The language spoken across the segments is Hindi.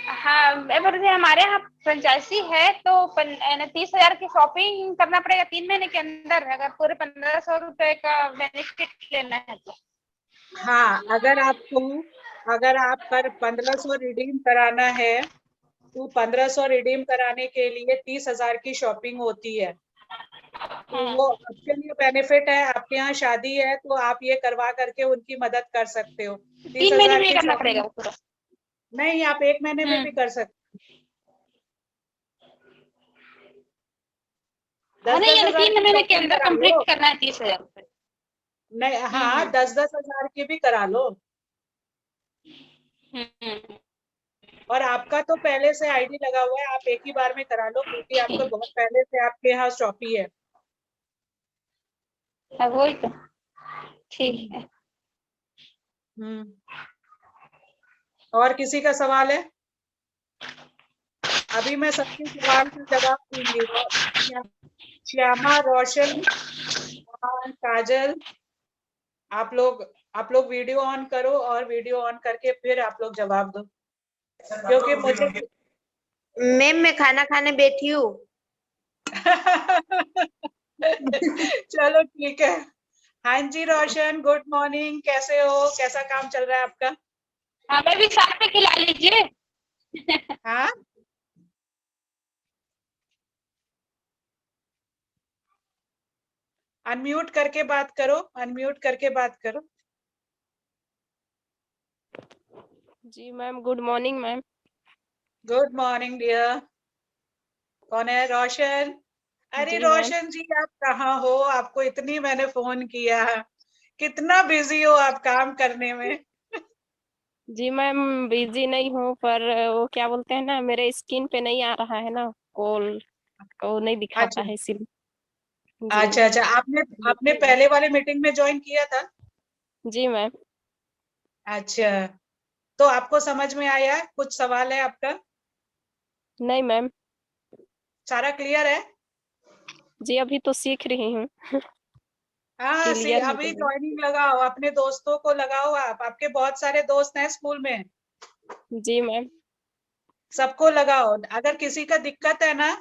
हाँ, बोलते हमारे यहाँ फ्रेंचाइजी है तो 30,000 की शॉपिंग करना पड़ेगा 3 महीने के अंदर, अगर पूरे 1,500 रुपए का बेनिफिट लेना है तो। हाँ, अगर आप पर 1,500 रिडीम कराना है तो 1,500 रिडीम कराने के लिए 30,000 की शॉपिंग होती है। तो हाँ, वो आपके लिए बेनिफिट है, आपके यहाँ शादी है तो आप ये करवा करके उनकी मदद कर सकते हो। तीस 3 महीने हजार में ये की करना पड़ेगा शॉपिंग वो पूरा। नहीं, आप 1 महीने में भी हम्म। कर सकते। हाँ, दस नहीं दस यानी हजार तीन की महीने के शॉपिंग अंदर करा लो। कंप्लीट करना है 30,000 रुपए। नहीं, हाँ, हम्म। 10-10 हजार की भी करा लो। हम्म। और आपका तो पहले से आईडी लगा हुआ है, आप एक ही बार में करा लो क्योंकि आपको ठीक बहुत पहले से आपके यहाँ शॉपी है। है, वही तो। ठीक हम्म। है। हम्म। और किसी का सवाल है? अभी मैं सबके सवाल का जवाब दूंगी। श्यामा, रोशन और काजल, आप लोग आप लोग वीडियो ऑन करो और वीडियो ऑन करके फिर आप लोग जवाब दो, क्योंकि मुझे मैम मैं खाना खाने बैठी हूँ। चलो ठीक है। हाँ जी रोशन, गुड मॉर्निंग, कैसे हो, कैसा काम चल रहा है आपका? हमें भी साथ में खिला लीजिए। हाँ, अनम्यूट करके बात करो, अनम्यूट करके बात करो। जी ma'am, good morning ma'am. Good morning dear. कौन है? रोशन? अरे जी मैम। रोशन जी, आप कहाँ हो? आपको इतनी मैंने फोन किया, कितना बिजी हो आप काम करने में। जी मैम, बिजी नहीं हूँ पर वो क्या बोलते हैं ना, मेरे स्क्रीन पे नहीं आ रहा है ना कॉल, वो नहीं दिखाता अच्छा है इसीलिए। जी। अच्छा अच्छा, आपने आपने पहले वाले मीटिंग में ज्वाइन किया था? जी मैम। अच्छा, तो आपको समझ में आया? कुछ सवाल है आपका? नहीं मैम। सारा क्लियर है? जी अभी तो सीख रही हूँ। हाँ, सी क्लियर हो अभी जाएगा। ज्वाइनिंग लगाओ, अपने दोस्तों को लगाओ, आपके बहुत सारे दोस्त हैं स्कूल में, जी मैम। सबको लगाओ। अगर किसी का दिक्कत है ना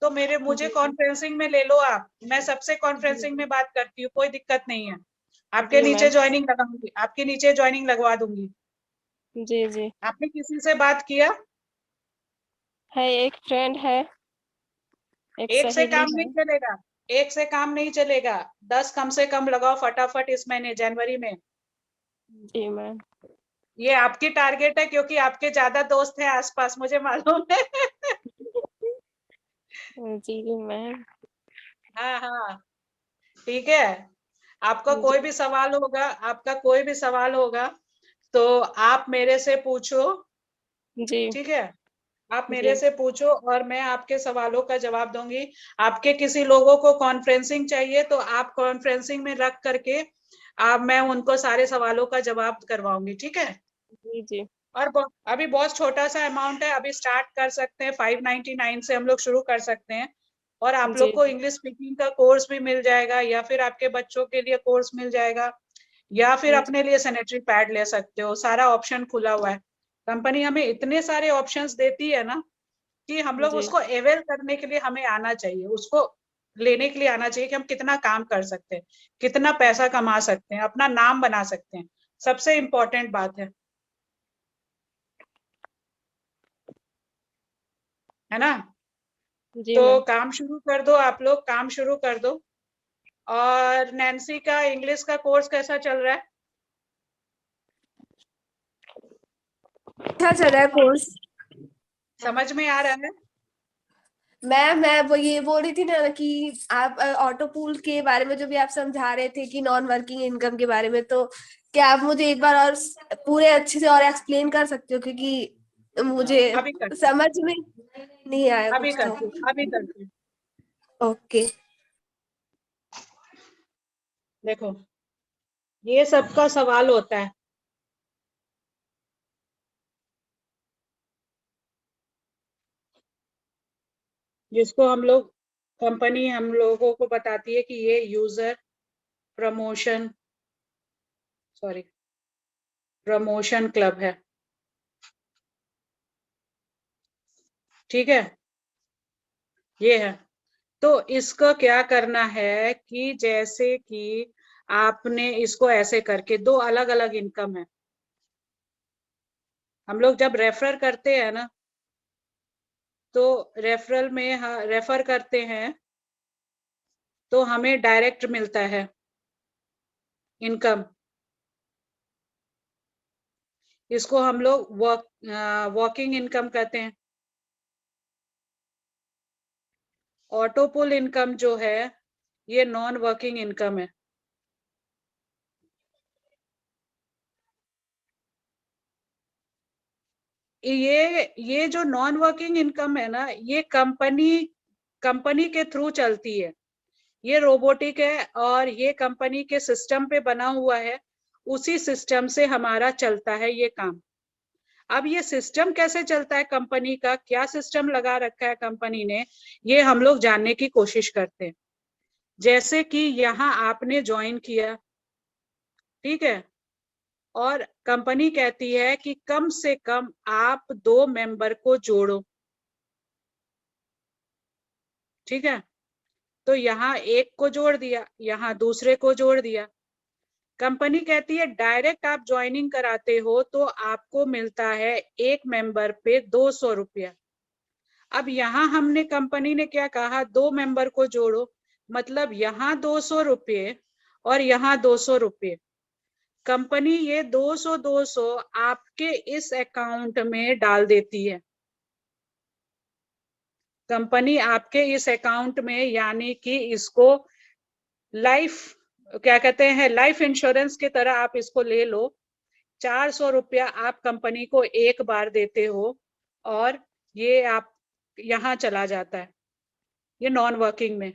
तो मुझे जी कॉन्फ्रेंसिंग में ले लो आप, मैं सबसे जी कॉन्फ्रेंसिंग में बात करती हूँ, कोई दिक्कत नहीं है। आपके जी नीचे मैम। ज्वाइनिंग लगाऊंगी, आपके नीचे ज्वाइनिंग लगवा दूंगी। जी जी। आपने किसी से बात किया? है, एक फ्रेंड है, एक एक से सहेली काम नहीं है। चलेगा, एक से काम नहीं चलेगा, 10 कम से कम लगाओ फटाफट इस महीने जनवरी में। जी मैम। ये आपकी टारगेट है क्योंकि आपके ज्यादा दोस्त हैं आसपास, मुझे मालूम है। जी मैम। हाँ हाँ, ठीक है। आपका जी कोई भी सवाल होगा, आपका कोई भी सवाल होगा तो आप मेरे से पूछो, जी ठीक है? आप मेरे जी से पूछो और मैं आपके सवालों का जवाब दूंगी। आपके किसी लोगों को कॉन्फ्रेंसिंग चाहिए तो आप कॉन्फ्रेंसिंग में रख करके आप मैं उनको सारे सवालों का जवाब करवाऊंगी, ठीक है? जी जी और अभी बहुत छोटा सा अमाउंट है, अभी स्टार्ट कर सकते हैं, 599 से हम लोग शुरू कर सकते हैं। और आप जी लोग को इंग्लिश स्पीकिंग का कोर्स भी मिल जाएगा, या फिर आपके बच्चों के लिए कोर्स मिल जाएगा, या फिर जी अपने लिए सैनिटरी पैड ले सकते हो, सारा ऑप्शन खुला हुआ है। कंपनी हमें इतने सारे ऑप्शंस देती है ना कि हम लोग जी उसको अवेल करने के लिए हमें आना चाहिए, उसको लेने के लिए आना चाहिए कि हम कितना काम कर सकते हैं, कितना पैसा कमा सकते हैं, अपना नाम बना सकते हैं। सबसे इम्पोर्टेंट बात है ना? जी तो मैम। काम शुरू कर दो, आप लोग काम शुरू कर दो। और नैन्सी का इंग्लिश का कोर्स कैसा चल रहा है? अच्छा चल रहा है कोर्स। समझ में आ रहा है? मैं वो ये बोल रही थी ना कि आप ऑटो पूल के बारे में जो भी आप समझा रहे थे कि नॉन वर्किंग इनकम के बारे में, तो क्या आप मुझे एक बार और पूरे अच्छे से और एक्सप्लेन कर सकते हो, क्योंकि मुझे अभी करती हूँ, समझ में नहीं आया अभी कुछ तो। करती हूँ, अभी करती हूँ। ओके। देखो, ये सबका सवाल होता है, जिसको हम लोग, कंपनी हम लोगों को बताती है कि ये user promotion, sorry, promotion club है। ठीक है, ये है। तो इसको क्या करना है कि जैसे कि आपने इसको ऐसे करके, दो अलग अलग इनकम है। हम लोग जब रेफर करते हैं ना, तो रेफरल में रेफर करते हैं तो हमें डायरेक्ट मिलता है इनकम। इसको हम लोग वॉकिंग इनकम कहते हैं। ऑटो पुल इनकम जो है ये नॉन वर्किंग इनकम है। ये जो नॉन वर्किंग इनकम है ना, ये कंपनी के थ्रू चलती है। ये रोबोटिक है और ये कंपनी के सिस्टम पे बना हुआ है। उसी सिस्टम से हमारा चलता है ये काम। अब ये सिस्टम कैसे चलता है, कंपनी का क्या सिस्टम लगा रखा है कंपनी ने, ये हम लोग जानने की कोशिश करते हैं। जैसे कि यहाँ आपने ज्वाइन किया, ठीक है, और कंपनी कहती है कि कम से कम आप 2 मेंबर को जोड़ो, ठीक है। तो यहाँ एक को जोड़ दिया, यहाँ दूसरे को जोड़ दिया। कंपनी कहती है डायरेक्ट आप ज्वाइनिंग कराते हो तो आपको मिलता है एक मेंबर पे 200 रुपया। अब यहाँ हमने, कंपनी ने क्या कहा, 2 मेंबर को जोड़ो, मतलब यहाँ 200 रुपये और यहाँ 200 रुपये। कंपनी ये 200 आपके इस अकाउंट में डाल देती है। कंपनी आपके इस अकाउंट में, यानी कि इसको लाइफ, क्या कहते हैं, लाइफ इंश्योरेंस की तरह आप इसको ले लो। 400 रुपया आप कंपनी को एक बार देते हो और ये आप यहाँ चला जाता है, ये नॉन वर्किंग में।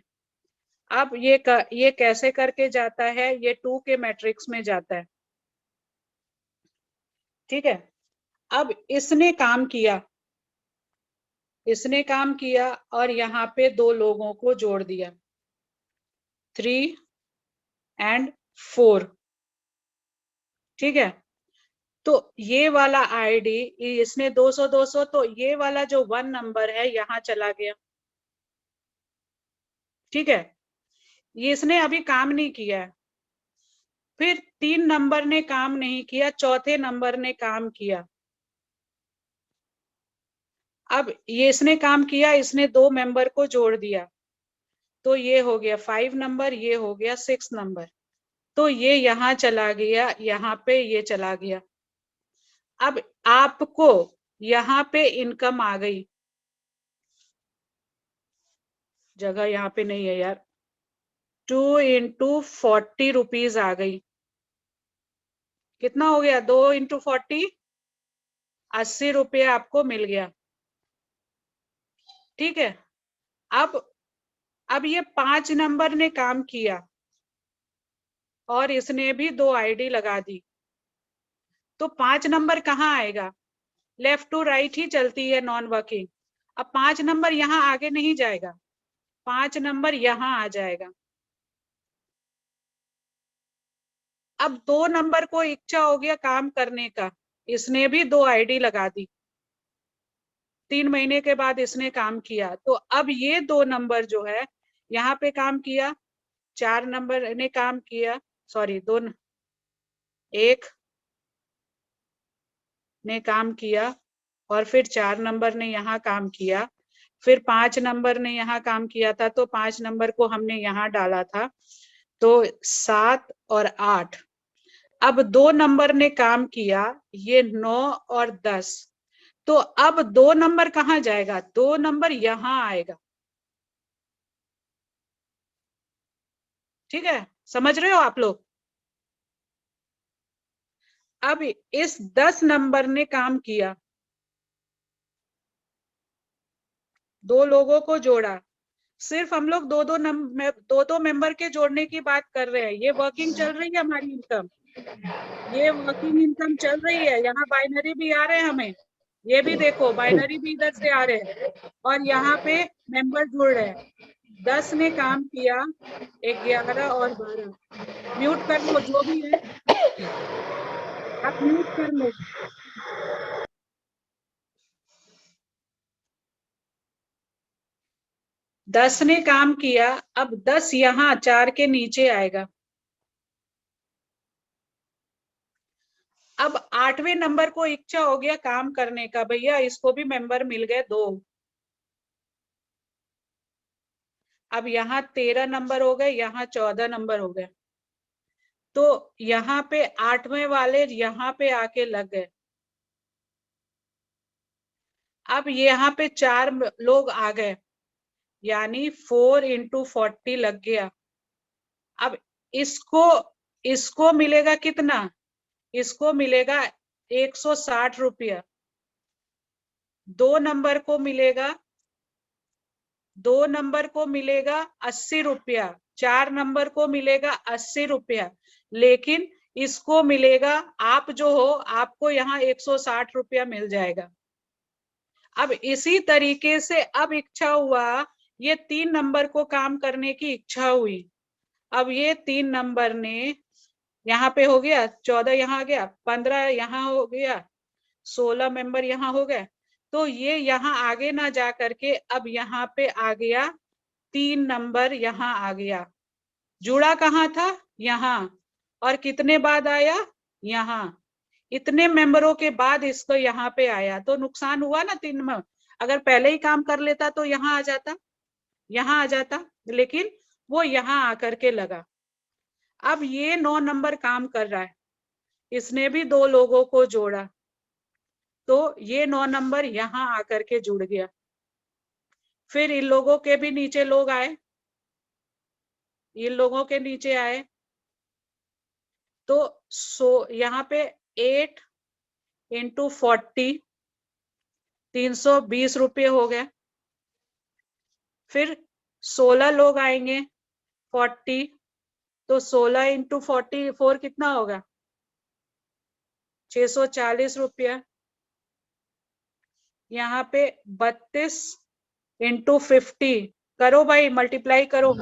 अब ये कैसे करके जाता है, ये 2 के मैट्रिक्स में जाता है, ठीक है। अब इसने काम किया और यहाँ पे 2 लोगों को जोड़ दिया, 3 and 4, ठीक है। तो ये वाला आईडी, इसने 200 तो ये वाला जो 1 नंबर है यहाँ चला गया, ठीक है। ये इसने अभी काम नहीं किया है। फिर 3 नंबर ने काम नहीं किया, चौथे नंबर ने काम किया। अब ये इसने काम किया, इसने 2 मेंबर को जोड़ दिया, तो ये हो गया 5 नंबर, ये हो गया 6 नंबर। तो ये यहाँ चला गया, यहाँ पे ये चला गया। अब आपको यहाँ पे इनकम आ गई, जगह यहाँ पे नहीं है यार, 2 into 40 रुपीज आ गई। कितना हो गया, 2 into 40, 80 रुपये आपको मिल गया, ठीक है। अब ये 5 नंबर ने काम किया और इसने भी 2 आईडी लगा दी, तो 5 नंबर कहाँ आएगा, लेफ्ट टू राइट ही चलती है नॉन वर्किंग। अब 5 नंबर यहाँ आगे नहीं जाएगा, 5 नंबर यहाँ आ जाएगा। अब 2 नंबर को इच्छा हो गया काम करने का, इसने भी 2 आईडी लगा दी, 3 महीने के बाद इसने काम किया। तो अब ये 2 नंबर जो है यहाँ पे काम किया, 4 नंबर ने काम किया, सॉरी 1 ने काम किया और फिर 4 नंबर ने यहाँ काम किया, फिर 5 नंबर ने यहाँ काम किया था, तो 5 नंबर को हमने यहाँ डाला था, तो 7 और 8। अब 2 नंबर ने काम किया, ये 9 और 10, तो अब 2 नंबर कहाँ जाएगा, 2 नंबर यहाँ आएगा, ठीक है। समझ रहे हो आप लोग। अब इस 10 नंबर ने काम किया, 2 लोगों को जोड़ा, सिर्फ हम लोग दो मेंबर के जोड़ने की बात कर रहे हैं। ये वर्किंग चल रही है हमारी इनकम, ये वर्किंग इनकम चल रही है। यहाँ बाइनरी भी आ रहे हैं हमें, ये भी देखो बाइनरी भी इधर से आ रहे हैं और यहाँ पे मेंबर जुड़ रहे हैं। 10 ने काम किया, 11 और 12। म्यूट कर लो जो भी है, आप म्यूट कर लो। 10 ने काम किया, अब 10 यहाँ 4 के नीचे आएगा। अब 8वें नंबर को इच्छा हो गया काम करने का, भैया इसको भी मेंबर मिल गए 2। अब यहाँ 13 नंबर हो गए, यहाँ 14 नंबर हो गए, तो यहाँ पे 8वें वाले यहाँ पे आके लग गए। अब यहाँ पे 4 लोग आ गए, यानी 4 into 40 लग गया। अब इसको मिलेगा कितना? इसको मिलेगा 160 रुपया। 2 नंबर को मिलेगा 80 रुपया। 4 नंबर को मिलेगा 80 रुपया, लेकिन इसको मिलेगा, आप जो हो आपको यहाँ 160 रुपया मिल जाएगा। अब इसी तरीके से अब इच्छा हुआ, ये 3 नंबर को काम करने की इच्छा हुई। अब ये 3 नंबर ने यहाँ पे हो गया 14, यहाँ आ गया 15, यहाँ हो गया 16 मेंबर यहाँ हो गए, तो ये यहाँ आगे ना जा करके अब यहाँ पे आ गया 3 नंबर यहाँ आ गया। जुड़ा कहाँ था? यहाँ। और कितने बाद आया? यहाँ। इतने मेंबरों के बाद इसको यहाँ पे आया, तो नुकसान हुआ ना 3 में। अगर पहले ही काम कर लेता तो यहाँ आ जाता, लेकिन वो यहाँ आकर के लगा। अब ये 9 नंबर काम कर रहा है, इसने भी 2 लोगों को जोड़ा, तो ये 9 नंबर यहाँ आकर के जुड़ गया। फिर इन लोगों के भी नीचे लोग आए, इन लोगों के नीचे आए, तो यहाँ पे 8 into 40 320 रुपये हो गए। फिर 16 लोग आएंगे 40, तो 16 into 44 कितना होगा? 640 रुपया। यहाँ पे 32 into 50 करो भाई, मल्टीप्लाई करो।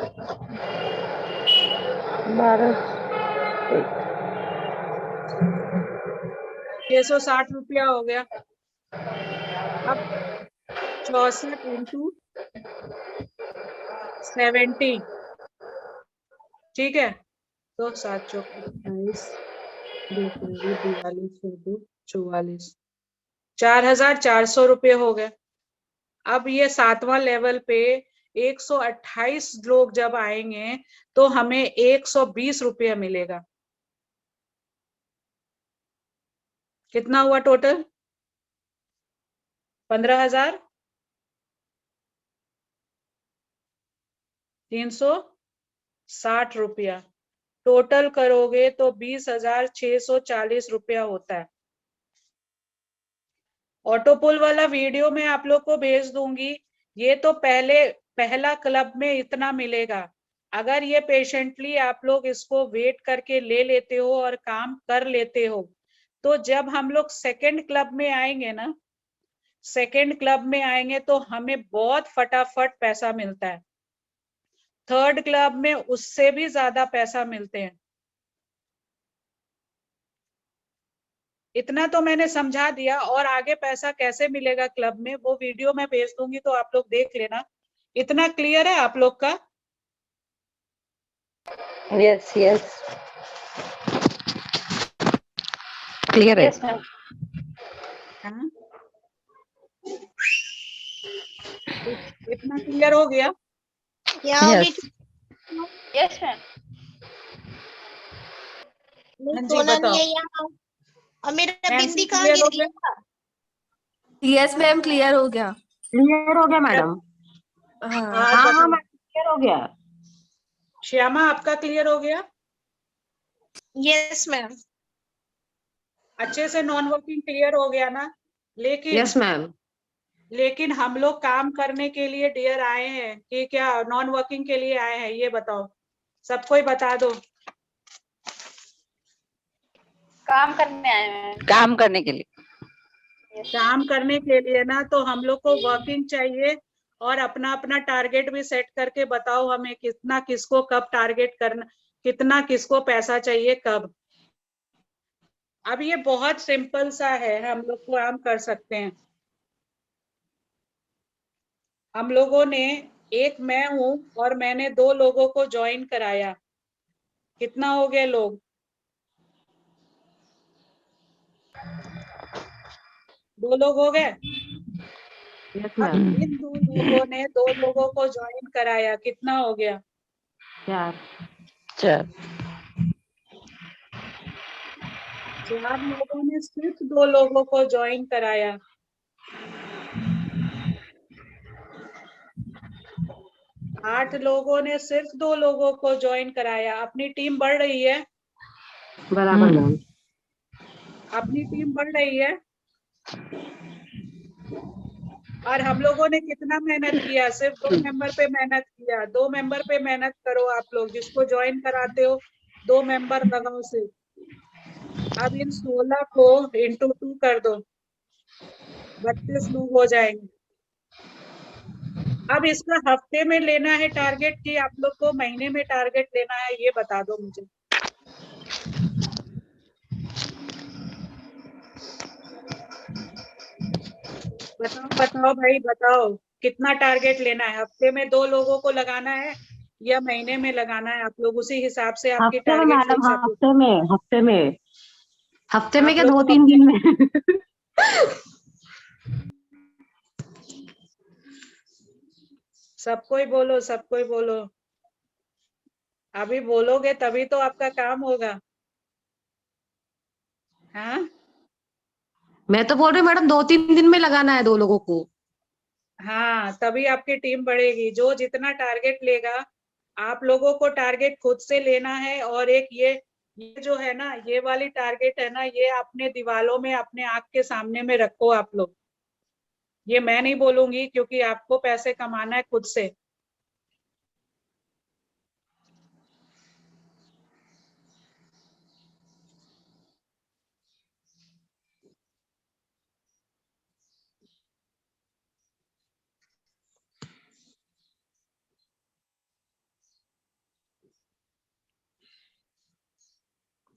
660 रुपया हो गया। अब 64 into 70, ठीक है, तो 7 चौक 28, 2 42, 44, 4400 रुपये हो गए। अब ये 7वां लेवल पे 128 लोग जब आएंगे तो हमें 120 रुपया मिलेगा। कितना हुआ टोटल? 15,360 रुपया। टोटल करोगे तो 20,640 रुपया होता है। ऑटोपुल वाला वीडियो मैं आप लोग को भेज दूंगी। ये तो पहला क्लब में इतना मिलेगा। अगर ये पेशेंटली आप लोग इसको वेट करके ले लेते हो और काम कर लेते हो, तो जब हम लोग सेकंड क्लब में आएंगे ना, सेकंड क्लब में आएंगे तो हमें बहुत फटाफट पैसा मिलता है। थर्ड क्लब में उससे भी ज्यादा पैसा मिलते हैं। इतना तो मैंने समझा दिया, और आगे पैसा कैसे मिलेगा क्लब में वो वीडियो मैं भेज दूंगी, तो आप लोग देख लेना। इतना क्लियर है आप लोग का? यस क्लियर है। हाँ? इतना क्लियर हो गया? Yes yes ma'am. हाँ जी, बताओ। और मेरा मैम बिंदी से कहाँ क्लियर हो गिर गया? गया? यस मैम, क्लियर हो गया। मैडम। हाँ हाँ, मैम क्लियर हो गया। श्यामा आपका क्लियर हो गया? Yes ma'am. अच्छे से नॉन वर्किंग क्लियर हो गया ना? लेकिन यस मैम। लेकिन हम लोग काम करने के लिए डियर आए हैं कि क्या नॉन वर्किंग के लिए आए हैं, ये बताओ, सबको ही बता दो। काम करने आए हैं। काम करने के लिए। काम करने के लिए ना, तो हम लोग को वर्किंग चाहिए, और अपना अपना टारगेट भी सेट करके बताओ हमें कितना किसको कब टारगेट करना, कितना किसको पैसा चाहिए कब। अब ये बहुत सिंपल सा है, हम लोग काम कर सकते हैं। हम लोगों ने एक मैं हूं और मैंने 2 लोगों को ज्वाइन कराया, कितना हो गए लोग? 2 लोग हो गए। यस अब मैम। इन 2 लोगों ने 2 लोगों को ज्वाइन कराया, कितना हो गया? 4। 4। 4 लोगों ने सिर्फ 2 लोगों को ज्वाइन कराया, 8 लोगों ने सिर्फ 2 लोगों को ज्वाइन कराया। अपनी टीम बढ़ रही है, बराबर मैम। अपनी टीम बढ़ रही है। और हम लोगों ने कितना मेहनत किया, सिर्फ 2 मेंबर पे मेहनत किया। 2 मेंबर पे मेहनत करो आप लोग, जिसको ज्वाइन कराते हो 2 मेंबर लगाओ सिर्फ। अब इन 16 को इंटू 2 कर दो, 32 लोग हो जाएंगे। अब इसका हफ्ते में लेना है टारगेट कि आप लोग को महीने में टारगेट लेना है, ये बता दो मुझे। बताओ बताओ भाई बताओ, कितना टारगेट लेना है? हफ्ते में 2 लोगों को लगाना है या महीने में लगाना है? आप लोग उसी हिसाब से आपकी हफ्ते में टारगेट मैडम, लिख सको। हफ्ते में, हफ्ते में, हफ्ते में आप क्या लोग को 2-3 हफ्ते, दिन में। सबको ही बोलो, सबको ही बोलो। अभी बोलोगे तभी तो आपका काम होगा। हाँ मैं तो बोल रही हूँ मैडम 2-3 दिन में लगाना है 2 लोगों को। हाँ, तभी आपकी टीम बढ़ेगी। जो जितना टारगेट लेगा, आप लोगों को टारगेट खुद से लेना है। और एक ये जो है ना, ये वाली टारगेट है ना, ये अपने दीवालों में अपने आंख के सामने में रखो आप लोग। ये मैं नहीं बोलूंगी, क्योंकि आपको पैसे कमाना है खुद से।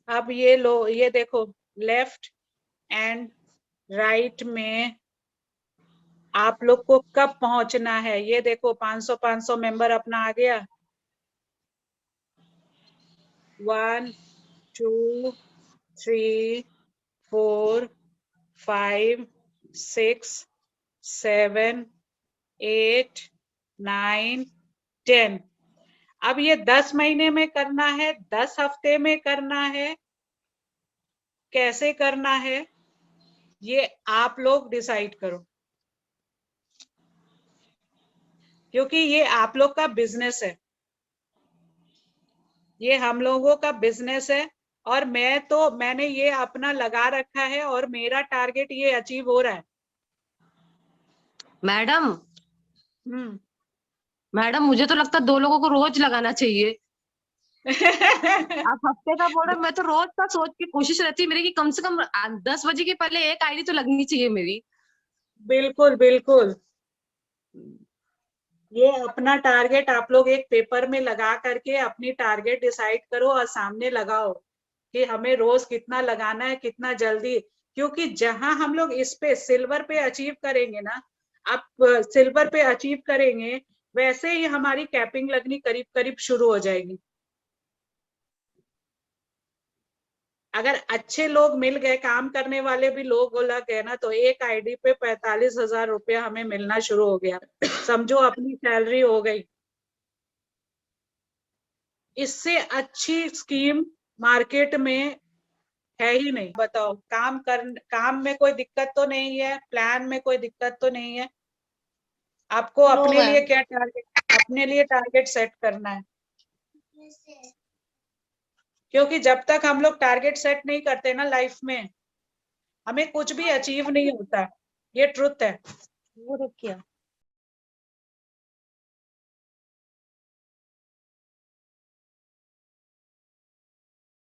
अब ये लो, ये देखो, लेफ्ट एंड राइट में आप लोग को कब पहुंचना है। ये देखो 500 मेंबर अपना आ गया। 1 2 3 4 5 6 7 8 9 10। अब ये 10 महीने में करना है, 10 हफ्ते में करना है, कैसे करना है, ये आप लोग डिसाइड करो। क्योंकि ये आप लोग का बिजनेस है, ये हम लोगों का बिजनेस है। और मैंने ये अपना लगा रखा है और मेरा टारगेट ये अचीव हो रहा है। मैडम, हम्म। मैडम मुझे तो लगता है 2 लोगों को रोज लगाना चाहिए। आप हफ्ते का बोल रहे हो, मैं तो रोज का सोच के कोशिश रहती है मेरी कि कम से कम 10 बजे के पहले एक आईडी तो लगनी चाहिए मेरी। बिल्कुल बिल्कुल। ये अपना टारगेट आप लोग एक पेपर में लगा करके अपनी टारगेट डिसाइड करो और सामने लगाओ कि हमें रोज कितना लगाना है, कितना जल्दी। क्योंकि जहां हम लोग इस पे सिल्वर पे अचीव करेंगे ना, आप सिल्वर पे अचीव करेंगे, वैसे ही हमारी कैपिंग लगनी करीब करीब शुरू हो जाएगी। अगर अच्छे लोग मिल गए, काम करने वाले भी लोग लग गए ना, तो एक आईडी पे 45,000 रुपया हमें मिलना शुरू हो गया। समझो अपनी सैलरी हो गई। इससे अच्छी स्कीम मार्केट में है ही नहीं। बताओ, काम में कोई दिक्कत तो नहीं है, प्लान में कोई दिक्कत तो नहीं है? आपको नो अपने लिए मैम। क्या टारगेट, अपने लिए टारगेट सेट करना है। क्योंकि जब तक हम लोग टारगेट सेट नहीं करते ना लाइफ में, हमें कुछ भी अचीव नहीं होता। ये ट्रुथ है। वो रुक गया।